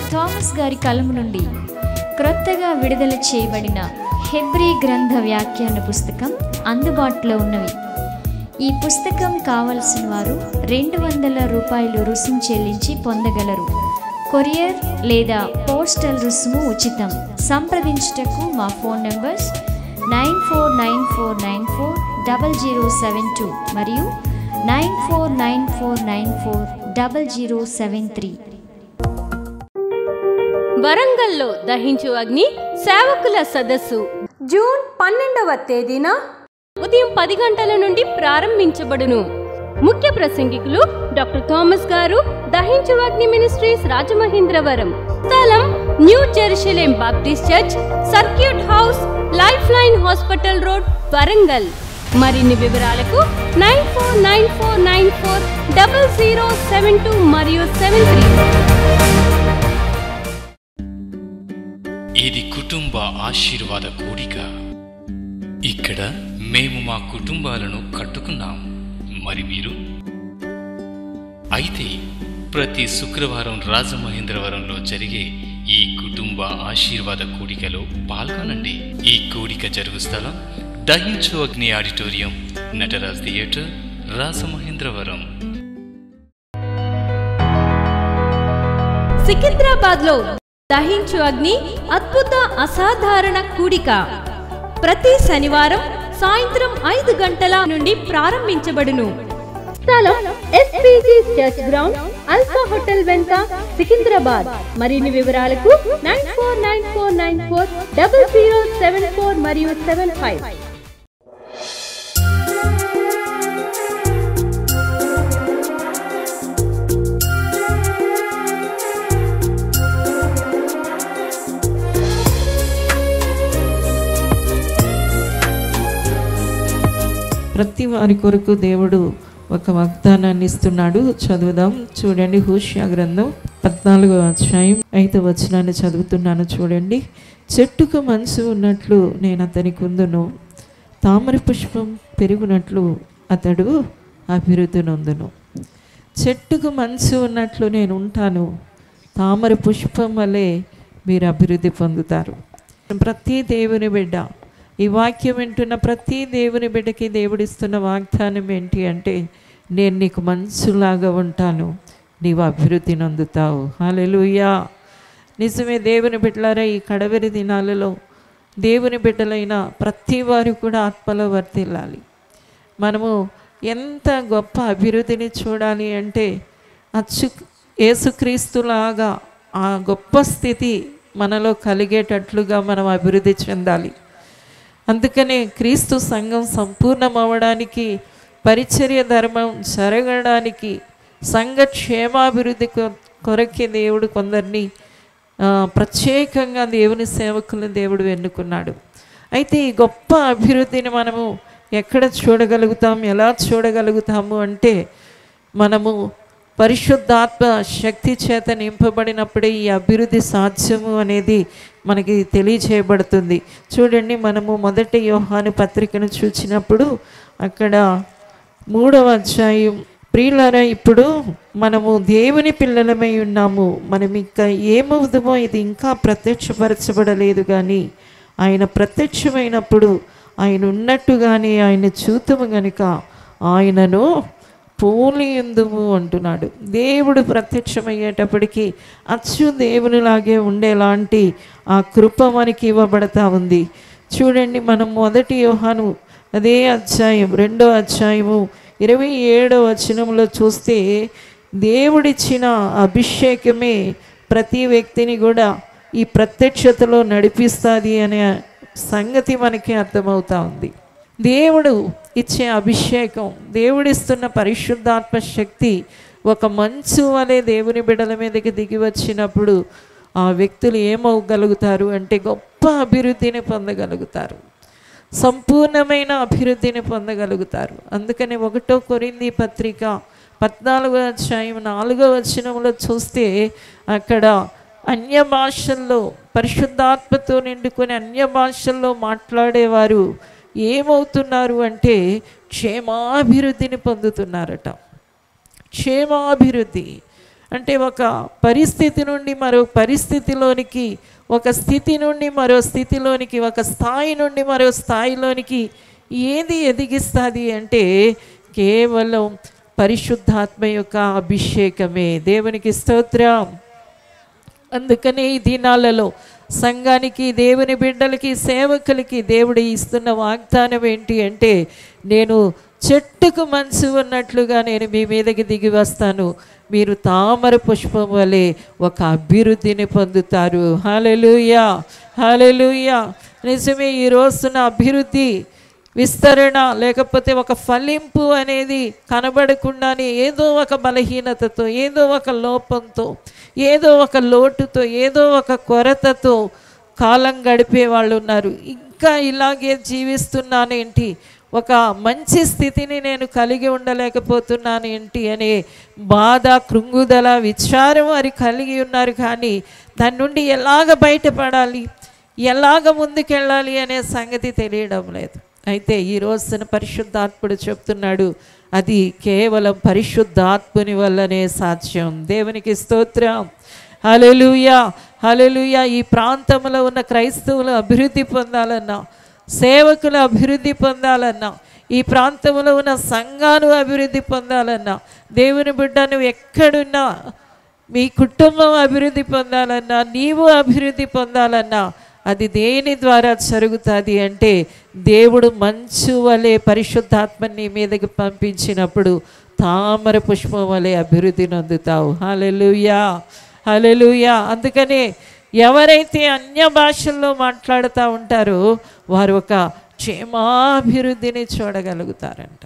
Doctor Thomas గారి కలము నుండి క్రొత్తగా విడుదల చేయబడిన హెబ్రీ గ్రంథ వ్యాఖ్యాన పుస్తకం అందుబాటులో ఉన్నవి. ఈ పుస్తకం కావలసిన వారు $200 రుసుము చెల్లించి పొందగలరు. కొరియర్ లేదా పోస్టల్ రుసుము ఉచితం. సంప్రదించుటకు మా ఫోన్ నంబర్స్ 9494940072 మరియు 9494940073. వరంగల్లో దహించు అగ్ని సేవకుల సదస్సు జూన్ 12వ తేదీన ఉదయం 10 గంటల నుండి ప్రారంభించబడును. ముఖ్య ప్రసంగికులు డాక్టర్ థామస్ గారు, దహించు అగ్ని మినిస్ట్రీస్ రాజమహేంద్రవరం. స్థలం new Jerusalem Baptist church, circuit house, life line hospital road, Warangal. మరిన్ని వివరాలకు 9494940072 మరియు 73. ఇది కుటుంబ ఆశీర్వాద కూడిక. ఇక్కడ మేము మా కుటుంబాలను కట్టుకున్నాం. మరి మీరు? అయితే ప్రతి శుక్రవారం రాజమహేంద్రవరంలో జరిగే ఈ కుటుంబ ఆశీర్వాద కూడికలో పాల్గొనండి. ఈ కూడిక జరుగు స్థలం దహించు అగ్ని ఆడిటోరియం, నటరాజ్ థియేటర్, రాజమహేంద్రవరం. సికింద్రాబాద్ లో దహించు అగ్ని అద్భుత అసాధారణ కూడిక ప్రతి శనివారం సాయంత్రం 5 గంటల నుండి ప్రారంభించబడును. స్థలం SPG church ground, alpha hotel వెనుక, సికింద్రాబాద్. మరిన్ని వివరాలకు 9494940074 మరియు 75. ప్రతి వారి కొరకు దేవుడు ఒక వాగ్దానాన్ని ఇస్తున్నాడు. చదువుదాం. చూడండి, హోషేయ గ్రంథం 14వ అధ్యాయం 5వ వచనాన్ని చదువుతున్నాను. చూడండి. చెట్టుకు మనసు ఉన్నట్లు నేను అతనికి ఉందును, తామర పుష్పం పెరుగునట్లు అతడు అభివృద్ధి నొందును. చెట్టుకు మనసు ఉన్నట్లు నేను ఉంటాను, తామర పుష్పం వలె మీరు అభివృద్ధి పొందుతారు. ప్రతి దేవుని బిడ్డ, ఈ వాక్యం వింటున్న ప్రతి దేవుని బిడ్డకి దేవుడిస్తున్న వాగ్దానం ఏంటి అంటే, నేను నీకు మనసులాగా ఉంటాను, నీవు అభివృద్ధి నొందుతావు. హల్లెలూయా. నిజమే దేవుని బిడ్డలారా, ఈ కడవరి దినాలలో దేవుని బిడ్డలైన ప్రతి వారు కూడా ఆత్మలో వర్ధిల్లాలి. మనము ఎంత గొప్ప అభివృద్ధిని చూడాలి అంటే, యేసుక్రీస్తులాగా ఆ గొప్ప స్థితి మనలో కలిగేటట్లుగా మనం అభివృద్ధి చెందాలి. అందుకనే క్రీస్తు సంఘం సంపూర్ణం అవ్వడానికి, పరిచర్య ధర్మం జరగడానికి, సంఘ క్షేమాభివృద్ధి కొరకే దేవుడు కొందరిని ప్రత్యేకంగా దేవుని సేవకులను దేవుడు ఎన్నుకున్నాడు. అయితే ఈ గొప్ప అభివృద్ధిని మనము ఎక్కడ చూడగలుగుతాం, ఎలా చూడగలుగుతాము అంటే, మనము పరిశుద్ధాత్మ శక్తి చేత నింపబడినప్పుడే ఈ అభివృద్ధి సాధ్యము అనేది మనకి తెలియచేయబడుతుంది. చూడండి, మనము 1 యోహాను పత్రికను చూసినప్పుడు అక్కడ 3వ అధ్యాయం, ప్రియులారా ఇప్పుడు మనము దేవుని పిల్లలమై ఉన్నాము, మనం ఇంకా ఏమవుదామో ఇది ఇంకా ప్రత్యక్షపరచబడలేదు, కానీ ఆయన ప్రత్యక్షమైనప్పుడు ఆయన ఉన్నట్టుగానే ఆయన చూతుము గనుక ఆయనను పోలియందుము అంటున్నాడు. దేవుడు ప్రత్యక్షమయ్యేటప్పటికీ అచ్చు దేవునిలాగే ఉండేలాంటి ఆ కృప మనకి ఇవ్వబడతా ఉంది. చూడండి, మనం 1 యోహాను అదే అధ్యాయం 2వ అధ్యాయము 27వ వచనంలో చూస్తే, దేవుడిచ్చిన అభిషేకమే ప్రతి వ్యక్తిని కూడా ఈ ప్రత్యక్షతలో నడిపిస్తుంది అనే సంగతి మనకి అర్థమవుతా ఉంది. దేవుడు ఇచ్చే అభిషేకం, దేవుడిస్తున్న పరిశుద్ధాత్మ శక్తి ఒక మంచు వలె దేవుని బిడ్డల మీదకి దిగి వచ్చినప్పుడు ఆ వ్యక్తులు ఏమవగలుగుతారు అంటే, గొప్ప అభివృద్ధిని పొందగలుగుతారు, సంపూర్ణమైన అభివృద్ధిని పొందగలుగుతారు. అందుకని 1 కొరింథీ పత్రిక 14వ అధ్యాయం 4వ వచనంలో చూస్తే, అక్కడ అన్య భాషల్లో పరిశుద్ధాత్మతో నిండుకొని అన్య భాషల్లో మాట్లాడేవారు ఏమవుతున్నారు అంటే క్షేమాభివృద్ధిని పొందుతున్నారట. క్షేమాభివృద్ధి అంటే ఒక పరిస్థితి నుండి మరో పరిస్థితిలోనికి, ఒక స్థితి నుండి మరో స్థితిలోనికి, ఒక స్థాయి నుండి మరో స్థాయిలోనికి ఏది ఎదిగిస్తుంది అంటే కేవలం పరిశుద్ధాత్మ యొక్క అభిషేకమే. దేవునికి స్తోత్రం. అందుకనే ఈ దినాలలో సంఘానికి, దేవుని బిడ్డలకి, సేవకులకి దేవుడు ఇస్తున్న వాగ్దానం ఏంటి అంటే, నేను చెట్టుకు మంచు ఉన్నట్లుగా నేను మీ మీదకి దిగి వస్తాను, మీరు తామర పుష్పం వలె ఒక అభివృద్ధిని పొందుతారు. హల్లెలూయా, హల్లెలూయా. నిజమే, ఈ రోజున అభివృద్ధి, విస్తరణ లేకపోతే ఒక ఫలింపు అనేది కనబడకుండానే ఏదో ఒక బలహీనతతో, ఏదో ఒక లోపంతో, ఏదో ఒక లోటుతో, ఏదో ఒక కొరతతో కాలం గడిపే వాళ్ళు ఉన్నారు. ఇంకా ఇలాగే జీవిస్తున్నానేంటి, ఒక మంచి స్థితిని నేను కలిగి ఉండలేకపోతున్నాను ఏంటి అనే బాధ, కృంగుదల, విచారం వారు కలిగి ఉన్నారు. కానీ దాని నుండి ఎలాగ బయటపడాలి, ఎలాగ ముందుకెళ్ళాలి అనే సంగతి తెలియడం లేదు. అయితే ఈ రోజున పరిశుద్ధాత్ముడు చెప్తున్నాడు, అది కేవలం పరిశుద్ధాత్ముని వల్లనే సాధ్యం. దేవునికి స్తోత్రం. హల్లెలూయా, హల్లెలూయా. ఈ ప్రాంతంలో ఉన్న క్రైస్తవులు అభివృద్ధి పొందాలన్నా, సేవకులు అభివృద్ధి పొందాలన్నా, ఈ ప్రాంతంలో ఉన్న సంఘాలు అభివృద్ధి పొందాలన్నా, దేవుని బిడ్డ నువ్వు ఎక్కడున్నా, మీ కుటుంబం అభివృద్ధి పొందాలన్నా, నీవు అభివృద్ధి పొందాలన్నా అది దేని ద్వారా జరుగుతుంది అంటే, దేవుడు మంచు వలె పరిశుద్ధాత్మని మీదకి పంపించినప్పుడు తామర పుష్పం వలె అభివృద్ధి నొందుతావు. హల్లెలూయా, హల్లెలూయా. అందుకనే ఎవరైతే అన్య భాషల్లో మాట్లాడుతూ ఉంటారో వారు ఒక క్షేమాభివృద్ధిని చూడగలుగుతారంట.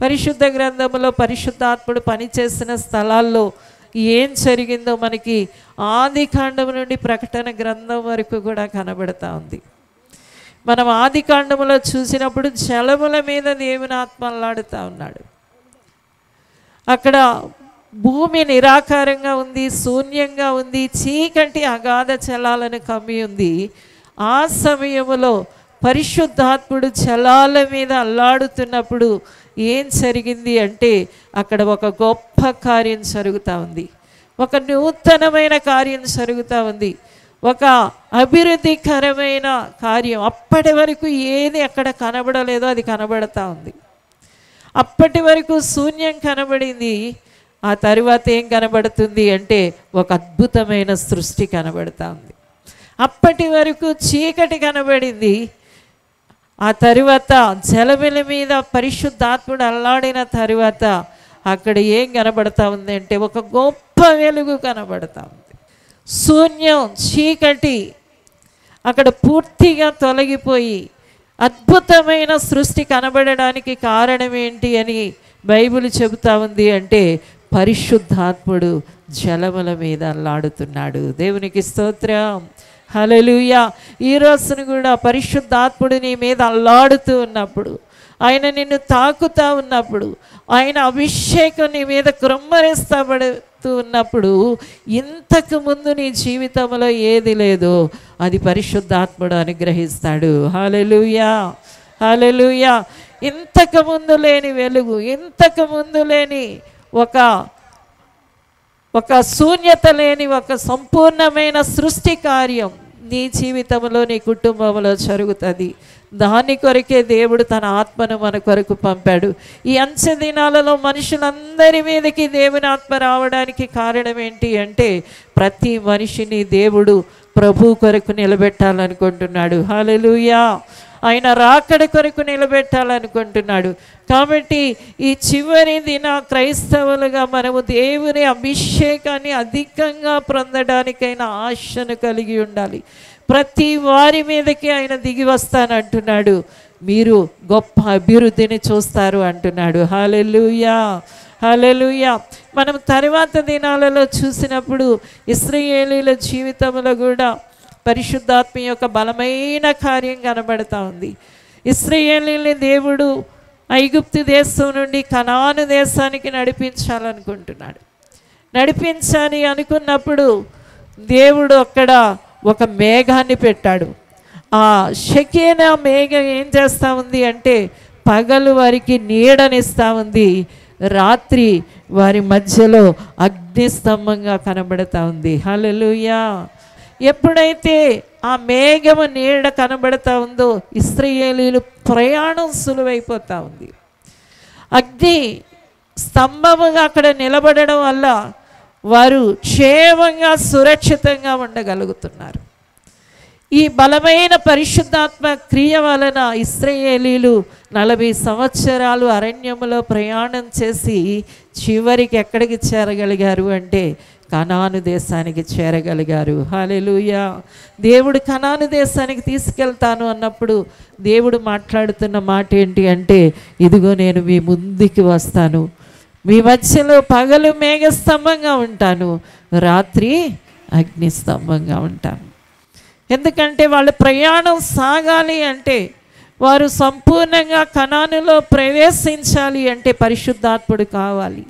పరిశుద్ధ గ్రంథంలో పరిశుద్ధాత్ముడు పనిచేసిన స్థలాల్లో ఏం జరిగిందో మనకి ఆది కాండం నుండి ప్రకటన గ్రంథం వరకు కూడా కనబడతా ఉంది. మనం ఆది కాండములో చూసినప్పుడు జలముల మీద దేవుని ఆత్మ అల్లాడుతూ ఉన్నాడు. అక్కడ భూమి నిరాకారంగా ఉంది, శూన్యంగా ఉంది, చీకటి అగాధ జలాలను కమ్మి ఉంది. ఆ సమయంలో పరిశుద్ధాత్ముడు జలాల మీద అల్లాడుతున్నప్పుడు ఏం జరిగింది అంటే, అక్కడ ఒక గొప్ప కార్యం జరుగుతూ ఉంది, ఒక నూతనమైన కార్యం జరుగుతూ ఉంది, ఒక అభివృద్ధికరమైన కార్యం. అప్పటి వరకు ఏది అక్కడ కనబడలేదో అది కనబడతా ఉంది. అప్పటి వరకు శూన్యం కనబడింది. ఆ తరువాత ఏం కనబడుతుంది అంటే, ఒక అద్భుతమైన సృష్టి కనబడతా ఉంది. అప్పటి వరకు చీకటి కనబడింది. ఆ తరువాత జలముల మీద పరిశుద్ధాత్ముడు అల్లాడిన తరువాత అక్కడ ఏం కనబడతా ఉంది అంటే, ఒక గొప్ప వెలుగు కనబడతా ఉంది. శూన్యం, చీకటి అక్కడ పూర్తిగా తొలగిపోయి అద్భుతమైన సృష్టి కనబడడానికి కారణం ఏంటి అని బైబిల్ చెబుతా ఉంది అంటే, పరిశుద్ధాత్ముడు జలముల మీద అల్లాడుతున్నాడు. దేవునికి స్తోత్రం. హల్లెలూయా. ఈ రోజున కూడా పరిశుద్ధాత్ముడు నీ మీద అల్లాడుతూ ఉన్నప్పుడు, ఆయన నిన్ను తాకుతూ ఉన్నప్పుడు, ఆయన అభిషేకం నీ మీద కృమ్మరిస్తబడుతూ ఉన్నప్పుడు, ఇంతకు ముందు నీ జీవితంలో ఏది లేదో అది పరిశుద్ధాత్ముడు అనుగ్రహిస్తాడు. హల్లెలూయా, హల్లెలూయా. ఇంతకు ముందు లేని వెలుగు, ఇంతకు ముందు లేని ఒక శూన్యత లేని ఒక సంపూర్ణమైన సృష్టి కార్యం నీ జీవితంలో, నీ కుటుంబంలో జరుగుతుంది. దాని కొరకే దేవుడు తన ఆత్మను మన కొరకు పంపాడు. ఈ అంచె దినాలలో మనుషులందరి మీదకి దేవుని ఆత్మ రావడానికి కారణం ఏంటి అంటే, ప్రతి మనిషిని దేవుడు ప్రభు కొరకు నిలబెట్టాలనుకుంటున్నాడు. హల్లెలూయా. ఆయన రాకడ కొరకు నిలబెట్టాలనుకుంటున్నాడు. కాబట్టి ఈ చివరి దిన క్రైస్తవులుగా మనము దేవుని అభిషేకాన్ని అధికంగా పొందడానికైనా ఆశను కలిగి ఉండాలి. ప్రతి వారి మీదకి ఆయన దిగి వస్తానంటున్నాడు. మీరు గొప్ప అభివృద్ధిని చూస్తారు అంటున్నాడు. హల్లెలూయా, హల్లెలూయా. మనం తర్వాత దినాలలో చూసినప్పుడు ఇశ్రాయేలీయుల జీవితంలో కూడా పరిశుద్ధాత్మ యొక్క బలమైన కార్యం కనబడతా ఉంది. ఇశ్రాయేలీయుల్ని దేవుడు ఐగుప్తు దేశం నుండి కనాను దేశానికి నడిపించాలనుకుంటున్నాడు. నడిపించాలి అనుకున్నప్పుడు దేవుడు అక్కడ ఒక మేఘాన్ని పెట్టాడు. ఆ షెకేనా మేఘం ఏం చేస్తూ ఉంది అంటే, పగలు వారికి నీడనిస్తూ ఉంది, రాత్రి వారి మధ్యలో అగ్ని స్తంభంగా కనబడతా ఉంది. హల్లెలూయా. ఎప్పుడైతే ఆ మేఘము నీడ కనబడతా ఉందో ఇశ్రాయేలీయులు ప్రయాణం సులువైపోతూ ఉంది. అగ్ని స్తంభముగా అక్కడ నిలబడడం వల్ల వారు క్షేమంగా సురక్షితంగా ఉండగలుగుతున్నారు. ఈ బలమైన పరిశుద్ధాత్మ క్రియ వలన ఇశ్రాయేలీయులు 40 సంవత్సరాలు అరణ్యములో ప్రయాణం చేసి చివరికి ఎక్కడికి చేరగలిగారు అంటే కనాను దేశానికి చేరగలిగారు. హల్లెలూయా. దేవుడు కనాను దేశానికి తీసుకెళ్తాను అన్నప్పుడు దేవుడు మాట్లాడుతున్న మాట ఏంటి అంటే, ఇదిగో నేను మీ ముందుకి వస్తాను, మీ మధ్యలో పగలు మేఘస్తంభంగా ఉంటాను, రాత్రి అగ్నిస్తంభంగా ఉంటాను. ఎందుకంటే వాళ్ళ ప్రయాణం సాగాలి అంటే, వారు సంపూర్ణంగా కనానులో ప్రవేశించాలి అంటే పరిశుద్ధాత్ముడు కావాలి,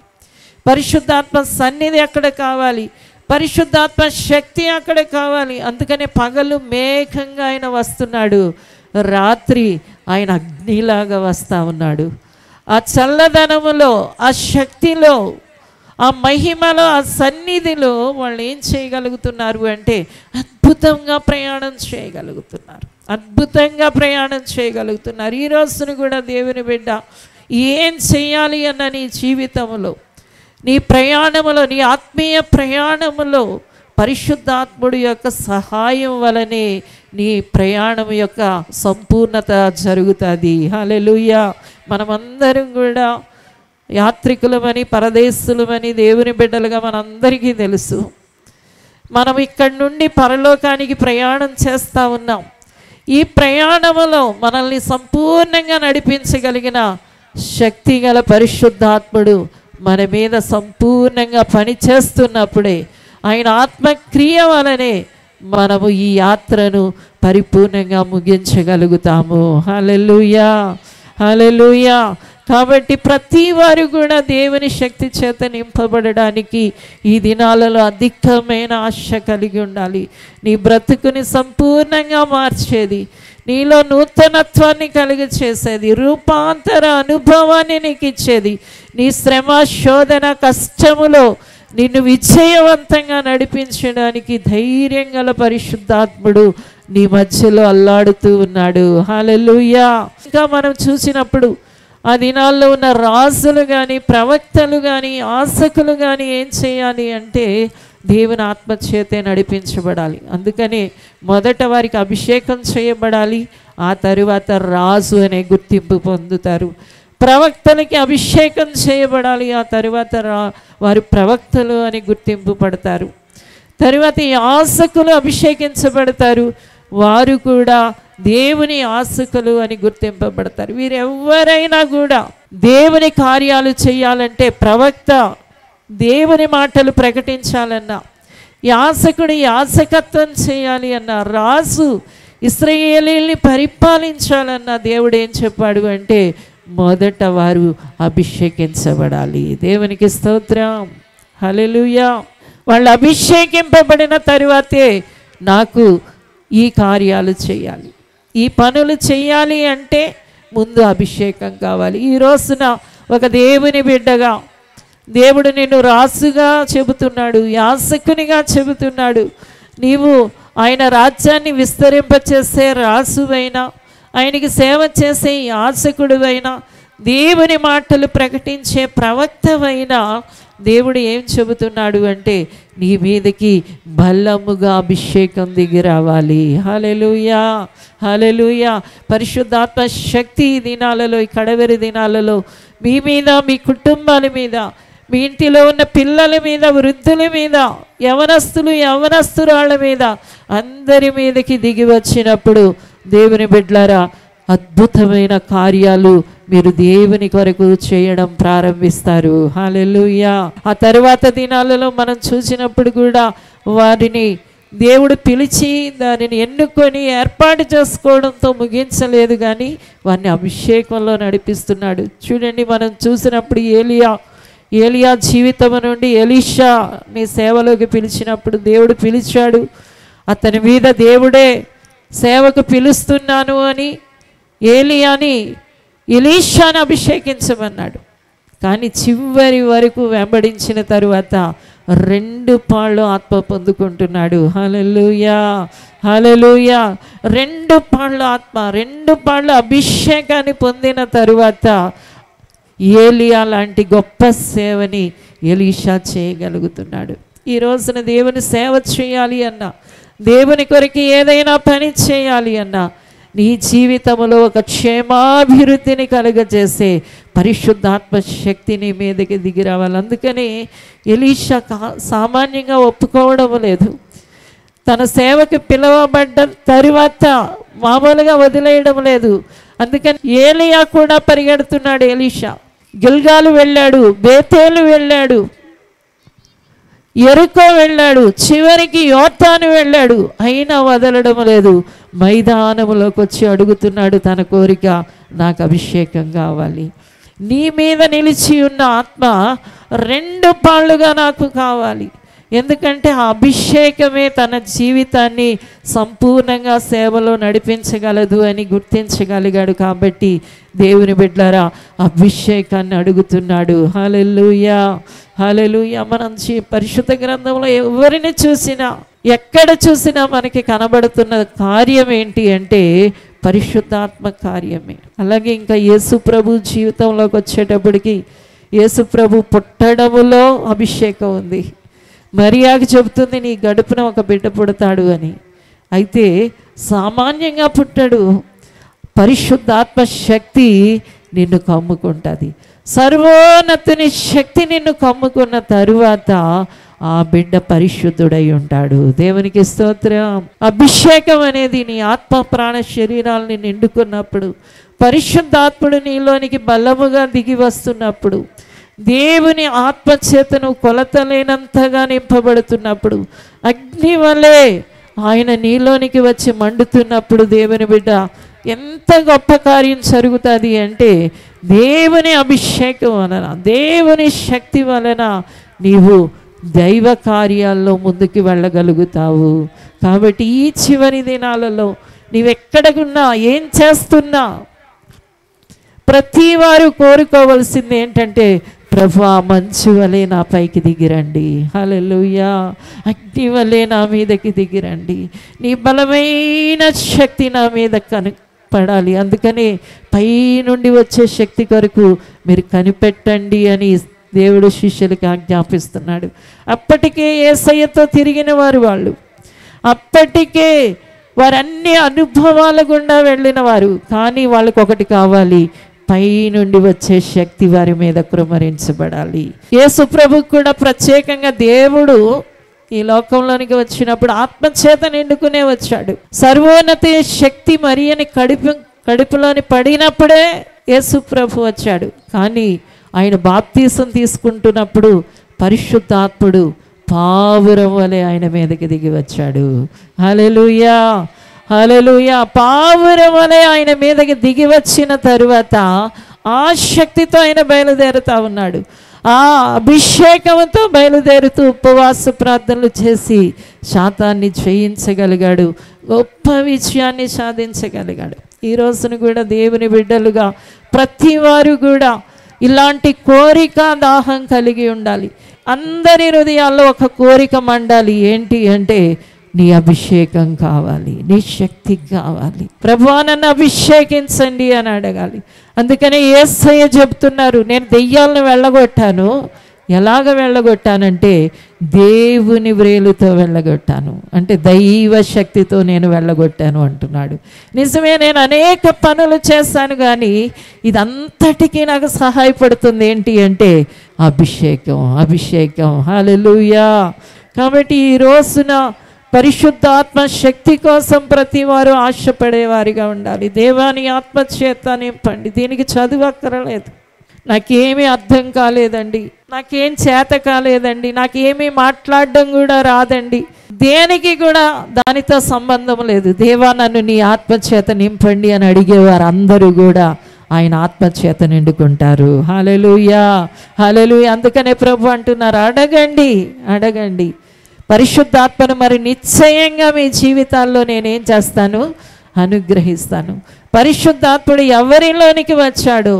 పరిశుద్ధాత్మ సన్నిధి అక్కడ కావాలి, పరిశుద్ధాత్మ శక్తి అక్కడ కావాలి. అందుకనే పగలు మేఘంగా ఆయన వస్తున్నాడు, రాత్రి ఆయన అగ్నిలాగా వస్తూ ఉన్నాడు. ఆ చల్లదనములో, ఆ శక్తిలో, ఆ మహిమలో, ఆ సన్నిధిలో వాళ్ళు ఏం చేయగలుగుతున్నారు అంటే అద్భుతంగా ప్రయాణం చేయగలుగుతున్నారు, అద్భుతంగా ప్రయాణం చేయగలుగుతున్నారు. ఈ రోజును కూడా దేవుని బిడ్డ ఏం చేయాలి అన్న నీ జీవితంలో, నీ ప్రయాణములో, నీ ఆత్మీయ ప్రయాణములో పరిశుద్ధాత్ముడి యొక్క సహాయం వలనే నీ ప్రయాణం యొక్క సంపూర్ణత జరుగుతుంది. హల్లెలూయా. మనమందరం కూడా యాత్రికులమని, పరదేశులమని దేవుని బిడ్డలుగా మనందరికీ తెలుసు. మనం ఇక్కడి నుండి పరలోకానికి ప్రయాణం చేస్తూ ఉన్నాం. ఈ ప్రయాణములో మనల్ని సంపూర్ణంగా నడిపించగలిగిన శక్తి గల పరిశుద్ధాత్ముడు మన మీద సంపూర్ణంగా పనిచేస్తున్నప్పుడే, ఆయన ఆత్మక్రియ వలనే మనము ఈ యాత్రను పరిపూర్ణంగా ముగించగలుగుతాము. హల్లెలూయా, హల్లెలూయా. కాబట్టి ప్రతి వారు కూడా దేవుని శక్తి చేత నింపబడడానికి ఈ దినాలలో అధికమైన ఆశ కలిగి ఉండాలి. నీ బ్రతుకుని సంపూర్ణంగా మార్చేది, నీలో నూతనత్వాన్ని కలిగి చేసేది, రూపాంతర అనుభవాన్ని నీకు ఇచ్చేది, నీ శ్రమ, శోధన, కష్టములో నిన్ను విజయవంతంగా నడిపించడానికి ధైర్యం గల పరిశుద్ధాత్ముడు నీ మధ్యలో అల్లాడుతూ ఉన్నాడు. హల్లెలూయా. ఇంకా మనం చూసినప్పుడు ఆ దినాల్లో ఉన్న రాజులు కానీ, ప్రవక్తలు కానీ, యాజకులు కానీ ఏం చేయాలి అంటే దేవుని ఆత్మచేతే నడిపించబడాలి. అందుకని మొదట వారికి అభిషేకం చేయబడాలి, ఆ తరువాత రాజు అనే గుర్తింపు పొందుతారు. ప్రవక్తలకి అభిషేకం చేయబడాలి, ఆ తరువాత వారు ప్రవక్తలు అని గుర్తింపు పడతారు. తరువాత యాజకులు అభిషేకించబడతారు, వారు కూడా దేవుని యాజకులు అని గుర్తింపబడతారు. వీరెవ్వరైనా కూడా దేవుని కార్యాలు చేయాలంటే ప్రవక్త దేవుని మాటలు ప్రకటించాలన్నా, యాజకుడు యాజకత్వం చేయాలి అన్నా, రాజు ఇశ్రాయేలీయుల్ని పరిపాలించాలన్నా దేవుడు ఏం చెప్పాడు అంటే మొదట వారు అభిషేకించబడాలి. దేవునికి స్తోత్రం. హల్లెలూయా. వాళ్ళు అభిషేకింపబడిన తరువాతే నాకు ఈ కార్యాలు చేయాలి, ఈ పనులు చేయాలి అంటే ముందు అభిషేకం కావాలి. ఈ రోజున ఒక దేవుని బిడ్డగా దేవుడు నిన్ను రాజుగా చెబుతున్నాడు, యాజకునిగా చెబుతున్నాడు. నీవు ఆయన రాజ్యాన్ని విస్తరింపచేసే రాజువైనా, ఆయనకి సేవ చేసే యాజకుడివైనా, దేవుని మాటలు ప్రకటించే ప్రవక్తవైనా దేవుడు ఏం చెబుతున్నాడు అంటే నీ మీదకి బలముగా అభిషేకం దిగి రావాలి. హల్లెలూయా, హల్లెలూయా. పరిశుద్ధాత్మ శక్తి ఈ దినాలలో, ఈ కడవరి దినాలలో మీ మీద, మీ కుటుంబాల మీద, మీ ఇంటిలో ఉన్న పిల్లల మీద, వృద్ధుల మీద, యవనస్తురాళ్ళ మీద, అందరి మీదకి దిగి వచ్చినప్పుడు దేవుని బిడ్డలారా అద్భుతమైన కార్యాలు మీరు దేవుని కొరకు చేయడం ప్రారంభిస్తారు. హల్లెలూయా. ఆ తరువాత దినాలలో మనం చూసినప్పుడు కూడా వారిని దేవుడు పిలిచి దానిని ఎన్నుకొని ఏర్పాటు చేసుకోవడంతో ముగించలేదు, కానీ వారిని అభిషేకంలో నడిపిస్తున్నాడు. చూడండి, మనం చూసినప్పుడు ఏలియా జీవితం నుండి ఎలీషా నీ సేవలోకి పిలిచినప్పుడు దేవుడు పిలిచాడు. అతని మీద దేవుడే సేవకు పిలుస్తున్నాను అని ఎలీషాను అభిషేకించమన్నాడు. కానీ చివరి వరకు వెంబడించిన తరువాత 2 పాళ్ళు ఆత్మ పొందుకుంటున్నాడు. హల్లెలూయా, హల్లెలూయా. 2 పాళ్ళు ఆత్మ, 2 పాళ్ళు అభిషేకాన్ని పొందిన తరువాత ఏలియా లాంటి గొప్ప సేవని ఎలీషా చేయగలుగుతున్నాడు. ఈ రోజున దేవుని సేవ చేయాలి అన్నా, దేవుని కొరకు ఏదైనా పని చేయాలి అన్నా, నీ జీవితంలో ఒక క్షేమాభివృద్ధిని కలుగజేసే పరిశుద్ధాత్మ శక్తి నీ మీదకి దిగి రావాలి. అందుకని ఎలీషా సామాన్యంగా ఒప్పుకోవడం లేదు. తన సేవకి పిలువబడ్డ తరువాత మామూలుగా వదిలేయడం లేదు. అందుకని ఏలియా కూడా పరిగెడుతున్నాడు. ఎలీషా గిల్గాలు వెళ్ళాడు, బేతేలు వెళ్ళాడు, ఎరుకో వెళ్ళాడు, చివరికి యోర్దాను వెళ్ళాడు. అయినా వదలడం లేదు. మైదానములోకి వచ్చి అడుగుతున్నాడు తన కోరిక, నాకు అభిషేకం కావాలి. నీ మీద నిలిచి ఉన్న ఆత్మ 2 పాళ్ళుగా నాకు కావాలి. ఎందుకంటే ఆ అభిషేకమే తన జీవితాన్ని సంపూర్ణంగా సేవలో నడిపించగలదు అని గుర్తించగలిగాడు. కాబట్టి దేవుని బిడ్డలారా అభిషేకాన్ని అడుగుతున్నాడు. హల్లెలూయా, హల్లెలూయా. మనం పరిశుద్ధ గ్రంథంలో ఎవరిని చూసినా, ఎక్కడ చూసినా మనకి కనబడుతున్న కార్యం ఏంటి అంటే పరిశుద్ధాత్మ కార్యమే. అలాగే ఇంకా యేసు ప్రభు జీవితంలోకి వచ్చేటప్పటికి యేసు ప్రభు పుట్టడములో అభిషేకం ఉంది. మరియాకి చెబుతుంది, నీ గడుపున ఒక బిడ్డ పుడతాడు అని. అయితే సామాన్యంగా పుట్టడు, పరిశుద్ధాత్మ శక్తి నిన్ను కమ్ముకుంటుంది. సర్వోన్నతుని శక్తి నిన్ను కమ్ముకున్న తరువాత ఆ బిడ్డ పరిశుద్ధుడై ఉంటాడు. దేవునికి స్తోత్రం. అభిషేకం అనేది నీ ఆత్మ ప్రాణ శరీరాలని నిండుకున్నప్పుడు, పరిశుద్ధాత్ముడు నీలోనికి బలముగా దిగి వస్తున్నప్పుడు, దేవుని ఆత్మచేతను కొలతలేనంతగా నింపబడుతున్నప్పుడు, అగ్ని వలె ఆయన నీలోనికి వచ్చి మండుతున్నప్పుడు, దేవుని బిడ్డ ఎంత గొప్ప కార్యం జరుగుతుంది అంటే దేవుని అభిషేకం వలన, దేవుని శక్తి వలన నీవు దైవ కార్యాల్లో ముందుకు వెళ్ళగలుగుతావు. కాబట్టి ఈ చివరి దినాలలో నీవెక్కడకున్నా, ఏం చేస్తున్నా, ప్రతి వారు కోరుకోవలసింది ఏంటంటే, ప్రభువా మంచు వలె నా పైకి దిగిరండి. హల్లెలూయా. అగ్ని వలె నా మీదకి దిగిరండి. నీ బలమైన శక్తి నా మీద కనపడాలి. అందుకని పై నుండి వచ్చే శక్తి కొరకు మీరు కనిపెట్టండి అని దేవుడు శిష్యులకి ఆజ్ఞాపిస్తున్నాడు. అప్పటికే యేసయ్యతో తిరిగిన వాళ్ళు, అప్పటికే వారన్ని అనుభవాల గుండా వెళ్ళిన వారు. కానీ వాళ్ళకి ఒకటి కావాలి, పై నుండి వచ్చే శక్తి వారి మీద కృమ్మరించబడాలి. యేసు ప్రభుకు కూడా ప్రత్యేకంగా దేవుడు ఈ లోకంలోనికి వచ్చినప్పుడు ఆత్మచేత నిండుకునే వచ్చాడు. సర్వోన్నత శక్తి మరియని కడుపులోని పడినప్పుడే యేసు ప్రభు వచ్చాడు. కానీ ఆయన బాప్తీసం తీసుకుంటున్నప్పుడు పరిశుద్ధాత్ముడు పావురం వలె ఆయన మీదకి దిగి వచ్చాడు. హల్లెలూయా, హల్లెలూయా. పావురం వలె ఆయన మీదకి దిగి వచ్చిన తరువాత ఆ శక్తితో ఆయన బయలుదేరుతా ఉన్నాడు. ఆ అభిషేకంతో బయలుదేరుతూ ఉపవాస ప్రార్థనలు చేసి శాతాన్ని జయించగలిగాడు, గొప్ప విజయాన్ని సాధించగలిగాడు. ఈ రోజున కూడా దేవుని బిడ్డలుగా ప్రతి వారు కూడా ఇలాంటి కోరిక దాహం కలిగి ఉండాలి. అందరి హృదయాల్లో ఒక కోరిక మండాలి. ఏంటి అంటే నీ అభిషేకం కావాలి, నీ శక్తి కావాలి. ప్రభువా నన్ను అభిషేకించండి అని అడగాలి. అందుకనే యేసయ్య చెప్తున్నారు, నేను దెయ్యాలను వెళ్ళగొట్టాను. ఎలాగ వెళ్ళగొట్టానంటే దేవుని వ్రేలుతో వెళ్ళగొట్టాను, అంటే దైవ శక్తితో నేను వెళ్ళగొట్టాను అంటున్నాడు. నిజమే, నేను అనేక పనులు చేశాను, కానీ ఇదంతటికీ నాకు సహాయపడుతుంది ఏంటి అంటే అభిషేకం, అభిషేకం. హల్లెలూయా. కాబట్టి ఈ రోజున పరిశుద్ధాత్మ శక్తి కోసం ప్రతి వారు ఆశపడేవారిగా ఉండాలి. దేవాని ఆత్మచేత నింపండి. దీనికి చదువు అక్కరలేదు. నాకేమీ అర్థం కాలేదండి, నాకేం చేత కాలేదండి, నాకేమీ మాట్లాడడం కూడా రాదండి, దేనికి కూడా దానితో సంబంధం లేదు. దేవా నన్ను నీ ఆత్మచేత నింపండి అని అడిగేవారు అందరూ కూడా ఆయన ఆత్మచేత నిండుకుంటారు. హల్లెలూయా, హల్లెలూయా. అందుకనే ప్రభు అంటున్నారు, అడగండి, అడగండి. పరిశుద్ధాత్మను మరి నిశ్చయంగా మీ జీవితాల్లో నేనేం చేస్తాను, అనుగ్రహిస్తాను. పరిశుద్ధాత్ముడు ఎవరిలోనికి వచ్చాడో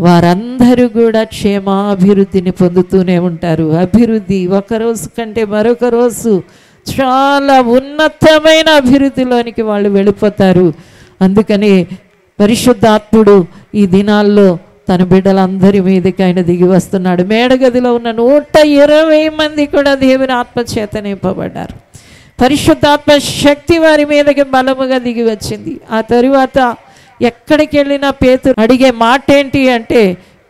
వారందరూ కూడా క్షేమాభివృద్ధిని పొందుతూనే ఉంటారు. అభివృద్ధి ఒకరోజు కంటే మరొక రోజు చాలా ఉన్నతమైన అభివృద్ధిలోనికి వాళ్ళు వెళ్ళిపోతారు. అందుకని పరిశుద్ధాత్ముడు ఈ దినాల్లో తన బిడ్డలందరి మీదకి ఆయన దిగి వస్తున్నాడు. మేడగదిలో ఉన్న 120 మంది కూడా దేవుని ఆత్మచేత నింపబడ్డారు. పరిశుద్ధాత్మ శక్తి వారి మీదకి బలముగా దిగి వచ్చింది. ఆ తరువాత ఎక్కడికి వెళ్ళినా పేతురు అడిగే మాట ఏంటి అంటే,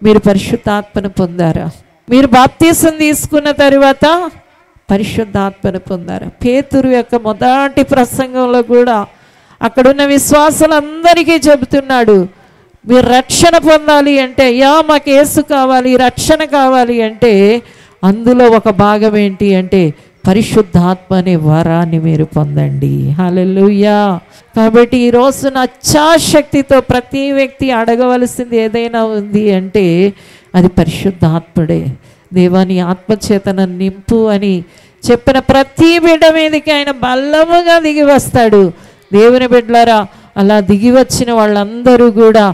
మీరు పరిశుద్ధాత్మను పొందారా? మీరు బాప్తీసం తీసుకున్న తరువాత పరిశుద్ధాత్మను పొందారా? పేతురు యొక్క మొదటి ప్రసంగంలో కూడా అక్కడున్న విశ్వాసులందరికీ చెబుతున్నాడు, మీరు రక్షణ పొందాలి అంటే, మాకు యేసు కావాలి, రక్షణ కావాలి అంటే అందులో ఒక భాగం ఏంటి అంటే పరిశుద్ధాత్మ అనే వరాన్ని మీరు పొందండి. హల్లెలూయా. కాబట్టి ఈ రోజున ఇచ్ఛాశక్తితో ప్రతి వ్యక్తి అడగవలసింది ఏదైనా ఉంది అంటే అది పరిశుద్ధాత్ముడే. దేవాని ఆత్మచేతన నింపు అని చెప్పిన ప్రతి బిడ్డ మీదకి ఆయన బలముగా దిగి వస్తాడు. దేవుని బిడ్డలారా, అలా దిగి వచ్చిన వాళ్ళందరూ కూడా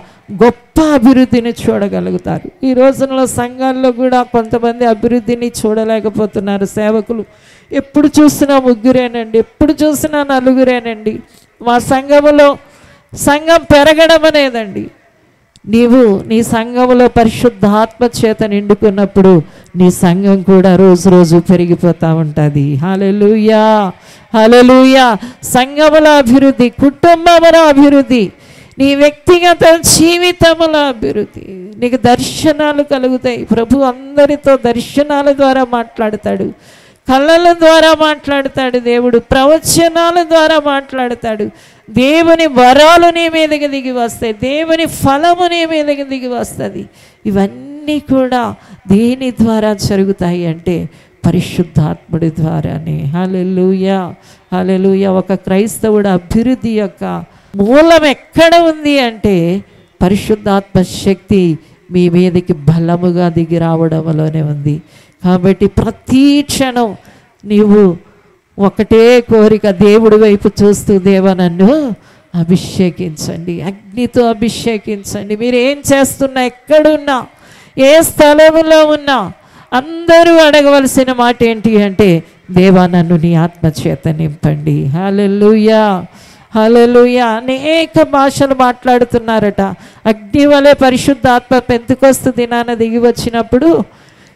గొప్ప అభివృద్ధిని చూడగలుగుతారు. ఈ రోజుల్లో సంఘాల్లో కూడా కొంతమంది అభివృద్ధిని చూడలేకపోతున్నారు. సేవకులు ఎప్పుడు చూసినా ముగ్గురేనండి, ఎప్పుడు చూసినా నలుగురేనండి. మా సంఘములో సంఘం పెరగడం అనేదండి, నీవు నీ సంఘములో పరిశుద్ధాత్మ చేత నిండుకున్నప్పుడు నీ సంఘం కూడా రోజు రోజు పెరిగిపోతూ ఉంటుంది. హల్లెలూయా, హల్లెలూయా. సంఘముల అభివృద్ధి, కుటుంబముల అభివృద్ధి, నీ వ్యక్తిగత జీవితముల అభివృద్ధి, నీకు దర్శనాలు కలుగుతాయి. ప్రభు అందరితో దర్శనాల ద్వారా మాట్లాడతాడు, కళ్ళల ద్వారా మాట్లాడతాడు, దేవుడు ప్రవచనాల ద్వారా మాట్లాడతాడు. దేవుని వరాలు నీ మీదకి దిగి వస్తాయి, దేవుని ఫలము నీ మీదకి దిగి వస్తుంది. ఇవన్నీ కూడా దేని ద్వారా జరుగుతాయి అంటే పరిశుద్ధాత్ముడి ద్వారానే. హల్లెలూయా, హల్లెలూయా. ఒక క్రైస్తవుడు అభివృద్ధి యొక్క మూలం ఎక్కడ ఉంది అంటే పరిశుద్ధాత్మ శక్తి మీ మీదకి బలముగా దిగి రావడంలోనే ఉంది. కాబట్టి ప్రతి క్షణం నీవు ఒకటే కోరిక, దేవుడి వైపు చూస్తూ, దేవా నన్ను అభిషేకించండి, అగ్నితో అభిషేకించండి. మీరు ఏం చేస్తున్నా, ఎక్కడున్నా, ఏ స్థలంలో ఉన్నా అందరూ అడగవలసిన మాట ఏంటి అంటే, దేవా నన్ను నీ ఆత్మచేత నింపండి. హల్లెలూయా, హల్లెలూయా. అనేక భాషలు మాట్లాడుతున్నారట. అగ్ని వలె పరిశుద్ధాత్మ పెంతెకొస్తు దినాన దిగి వచ్చినప్పుడు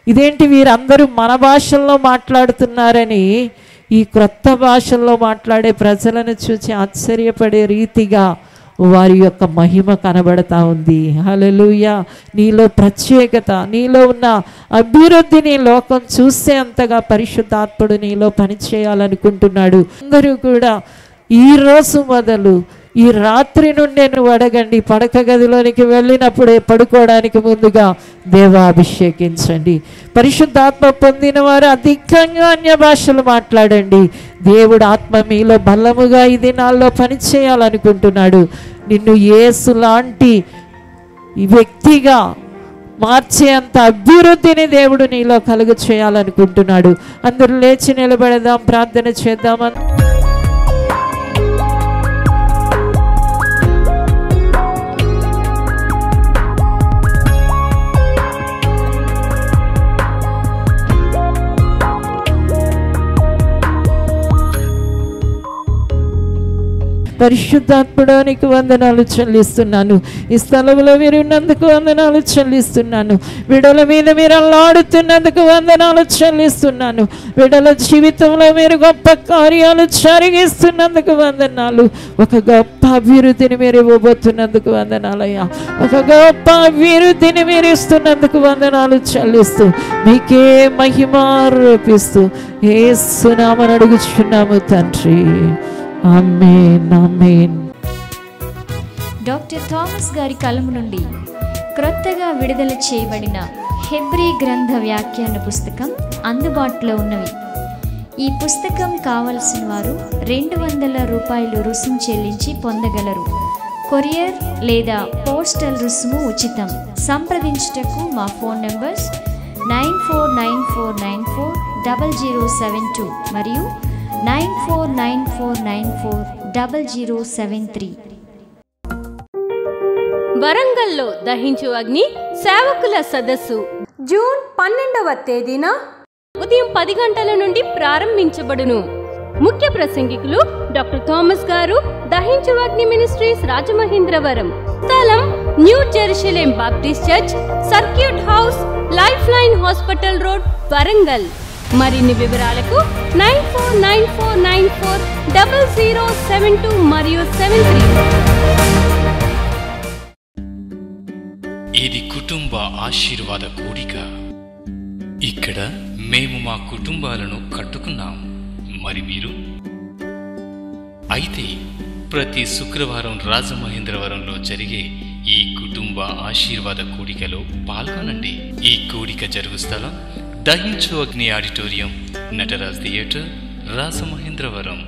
ఇదేంటి వీరందరూ మన భాషల్లో మాట్లాడుతున్నారని ఈ క్రొత్త భాషల్లో మాట్లాడే ప్రజలను చూసి ఆశ్చర్యపడే రీతిగా వారి యొక్క మహిమ కనబడతా ఉంది. హల్లెలూయా. నీలో ప్రత్యేకత, నీలో ఉన్న అభివృద్ధిని లోకం చూసే అంతగా పరిశుద్ధాత్ముడు నీలో పనిచేయాలనుకుంటున్నాడు. అందరూ కూడా ఈ రోజు మొదలు ఈ రాత్రి నుండి నువ్వు అడగండి, పడక గదిలోనికి వెళ్ళినప్పుడే పడుకోవడానికి ముందుగా దేవా అభిషేకించండి. పరిశుద్ధాత్మ పొందిన వారు అధికంగా అన్య భాషలు మాట్లాడండి. దేవుడు ఆత్మ మీలో బలముగా ఈ దినాల్లో పనిచేయాలనుకుంటున్నాడు. నిన్ను యేసు లాంటి వ్యక్తిగా మార్చే అంత అభివృద్ధిని దేవుడు నీలో కలుగ చేయాలనుకుంటున్నాడు. అందరూ లేచి నిలబడదాం, ప్రార్థన చేద్దాం. పరిశుద్ధాత్ముడానికి వందనాలు చెల్లిస్తున్నాను. ఈ స్థలంలో మీరు ఉన్నందుకు వందనాలు చెల్లిస్తున్నాను. విడల మీద మీరు అల్లాడుతున్నందుకు వందనాలు చెల్లిస్తున్నాను. విడల జీవితంలో మీరు గొప్ప కార్యాలు జరిగిస్తున్నందుకు వందనాలు. ఒక గొప్ప అభివృద్ధిని మీరు ఇవ్వబోతున్నందుకు వందనాలయ్యా. ఒక గొప్ప అభివృద్ధిని మీరు ఇస్తున్నందుకు వందనాలు చెల్లిస్తూ మీకే మహిమ ఆరోపిస్తూ యేసు నామమున అడుగుచున్నాము తండ్రి. ఆమేన్, ఆమేన్. డాక్టర్ థామస్ గారి కలము నుండి క్రొత్తగా విడుదల చేయబడిన హెబ్రీ గ్రంథ వ్యాఖ్యాన పుస్తకం అందుబాటులో ఉన్నవి. ఈ పుస్తకం కావలసిన వారు $200 రుసుము చెల్లించి పొందగలరు. కొరియర్ లేదా పోస్టల్ రుసుము ఉచితం. సంప్రదించుటకు మా ఫోన్ నంబర్స్ 9494940072 మరియు 9494940073. వరంగల్లో దహించు అగ్ని సేవకుల సదస్సు జూన్ 12వ తేదీన ఉదయం 10 గంటల నుండి ప్రారంభించబడును. ముఖ్య ప్రసంగికులు డాక్టర్ థామస్ గారు, దహించు అగ్ని మినిస్ట్రీస్ రాజమహేంద్రవరం. స్థలం new Jerusalem Baptist church, circuit house, life line hospital road, Warangal. మరిన్ని వివరాలకు 9494940072 మరియు 73. ఇది కుటుంబ ఆశీర్వాద కూడిక. ఇక్కడ మేము మా కుటుంబాలను కట్టుకున్నాం. మరి మీరు? అయితే ప్రతి శుక్రవారం రాజమహేంద్రవరంలో జరిగే ఈ కుటుంబ ఆశీర్వాద కూడికలో పాల్గొనండి. ఈ కూడిక జరుగు స్థలం దహించు అగ్ని ఆడిటోరియం, నటరాజ్ థియేటర్, రాజమహేంద్రవరం.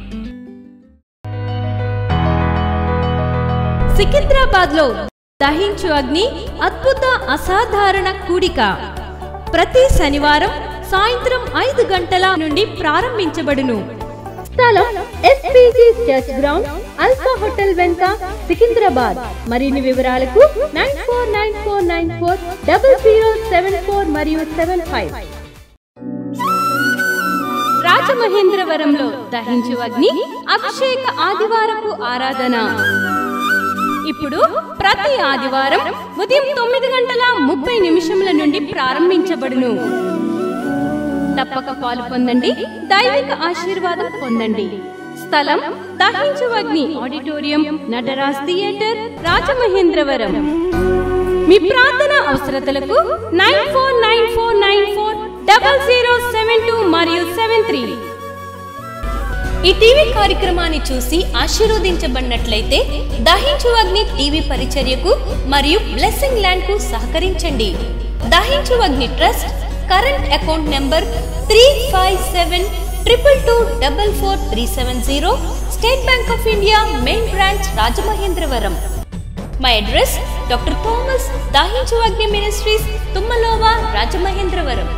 సికింద్రాబాద్ లో దహించు అగ్ని అద్భుత అసాధారణ కూడిక ప్రతి శనివారం సాయంత్రం 5 గంటల నుండి ప్రారంభించబడును. స్థలం SPG church ground, alpha hotel వెనుక, సికింద్రాబాద్. మరిన్ని వివరాలకు 9494940074 మరియు 75. రాజమహేంద్రవరంలో దహించు అగ్ని అభిషేక ఆదివారపు ఆరాధన ఇప్పుడు ప్రతి ఆదివారం ఉదయం 9:30 నుండి ప్రారంభించబడును. తప్పక పాలు పొందండి, దైవిక ఆశీర్వాదం పొందండి. స్థలం దహించు అగ్ని ఆడిటోరియం, నటరాజ్ థియేటర్, రాజమహేంద్రవరం. మీ ప్రార్థన అవసరతలకు 9494940072 మరియు 73. ఈ టీవీ కార్యక్రమాన్ని చూసి ఆశీర్వదించబడినట్లయితే దహించు అగ్ని టీవీ పరిచర్యకు మరియు బ్లెస్సింగ్ ల్యాండ్ కు సహకరించండి. దహించు అగ్ని trust current account number 357222444370, State Bank of India main branch, Rajamahendravaram. My address doctor Thomas, దహించు అగ్ని మినిస్ట్రీస్, తుమ్మలోవా, రాజమహేంద్రవరం.